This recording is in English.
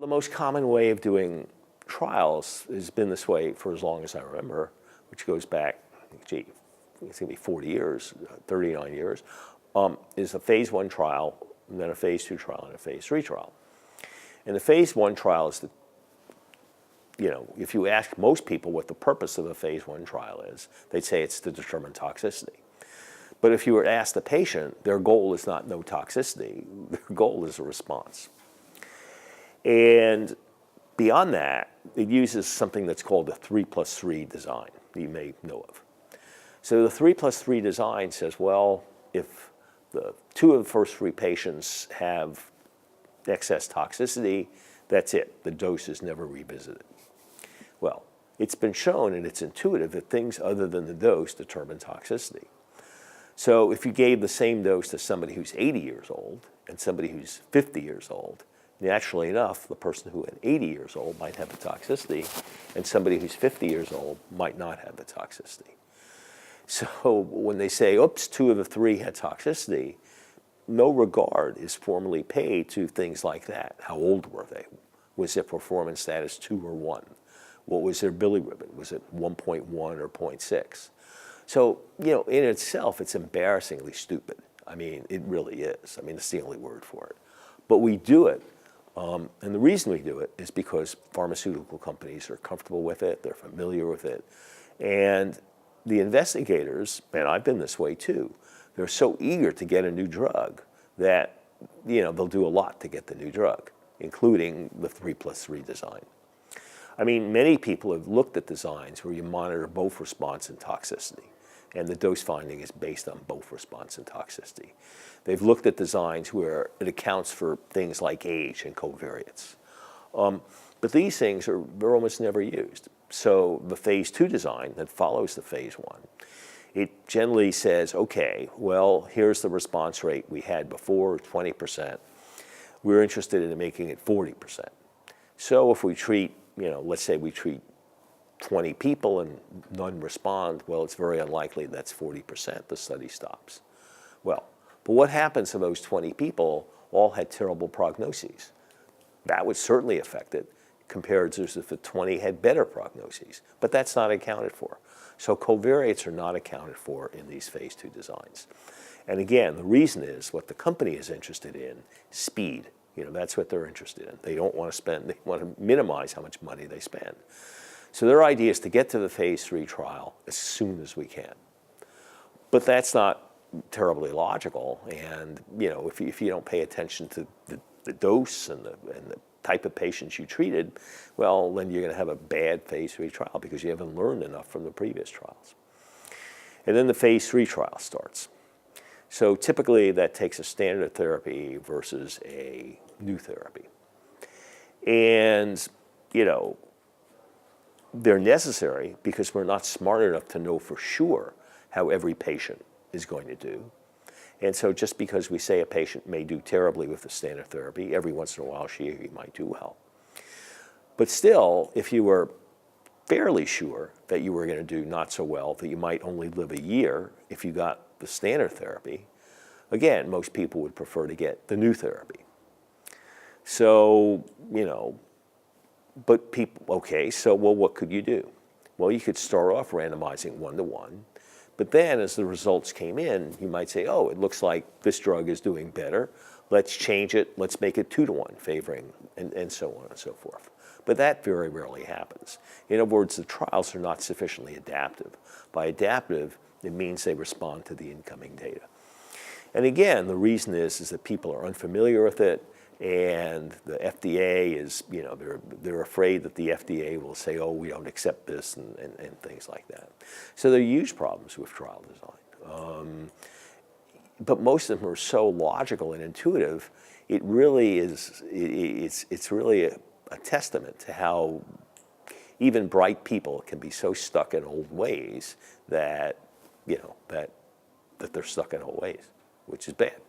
The most common way of doing trials has been this way for as long as I remember, which goes back, gee, it's going to be 40 years, 39 years, is a phase 1 trial, and then a phase 2 trial, and a phase 3 trial. And the phase 1 trial is if you ask most people what the purpose of a phase 1 trial is, they'd say it's to determine toxicity. But if you were to ask the patient, their goal is not no toxicity, their goal is a response. And beyond that, it uses something that's called the 3+3 design that you may know of. So the 3+3 design says, well, if the 2 of the first 3 patients have excess toxicity, that's it. The dose is never revisited. Well, it's been shown, and it's intuitive, that things other than the dose determine toxicity. So if you gave the same dose to somebody who's 80 years old and somebody who's 50 years old, naturally enough, the person who at 80 years old might have the toxicity, and somebody who's 50 years old might not have the toxicity. So when they say, oops, 2 of the 3 had toxicity, no regard is formally paid to things like that. How old were they? Was their performance status 2 or 1? What was their bilirubin? Was it 1.1 or 0.6? So, in itself, it's embarrassingly stupid. I mean, it really is. I mean, it's the only word for it. But we do it. And the reason we do it is because pharmaceutical companies are comfortable with it, they're familiar with it, and the investigators, and I've been this way too, they're so eager to get a new drug that they'll do a lot to get the new drug, including the 3+3 design. I mean, many people have looked at designs where you monitor both response and toxicity, and the dose finding is based on both response and toxicity. They've looked at designs where it accounts for things like age and covariates. But these things they're almost never used. So the phase 2 design that follows the phase 1, it generally says, okay, well, here's the response rate we had before, 20%. We're interested in making it 40%. So if we treat, let's say we treat 20 people and none respond, well, it's very unlikely that's 40%, the study stops. Well, but what happens if those 20 people all had terrible prognoses? That would certainly affect it, compared to if the 20 had better prognoses, but that's not accounted for. So covariates are not accounted for in these phase 2 designs. And again, the reason is what the company is interested in, speed. That's what they're interested in. They don't want to spend, they want to minimize how much money they spend. So their idea is to get to the phase 3 trial as soon as we can. But that's not terribly logical, and if you don't pay attention to the dose and the type of patients you treated, well, then you're going to have a bad phase 3 trial because you haven't learned enough from the previous trials. And then the phase 3 trial starts. So typically that takes a standard therapy versus a new therapy. And, they're necessary because we're not smart enough to know for sure how every patient is going to do. And so just because we say a patient may do terribly with the standard therapy, every once in a while she or he might do well. But still, if you were fairly sure that you were going to do not so well, that you might only live a year if you got the standard therapy, again, most people would prefer to get the new therapy. So, but people, okay, so well, what could you do? Well, you could start off randomizing 1-to-1, but then as the results came in, you might say, oh, it looks like this drug is doing better. Let's change it. Let's make it 2-to-1, favoring, and so on and so forth. But that very rarely happens. In other words, the trials are not sufficiently adaptive. By adaptive, it means they respond to the incoming data. And again, the reason is that people are unfamiliar with it, and the FDA is, they're afraid that the FDA will say, oh, we don't accept this, and things like that. So there are huge problems with trial design. But most of them are so logical and intuitive, it really is, it's really a testament to how even bright people can be so stuck in old ways that, that they're stuck in old ways, which is bad.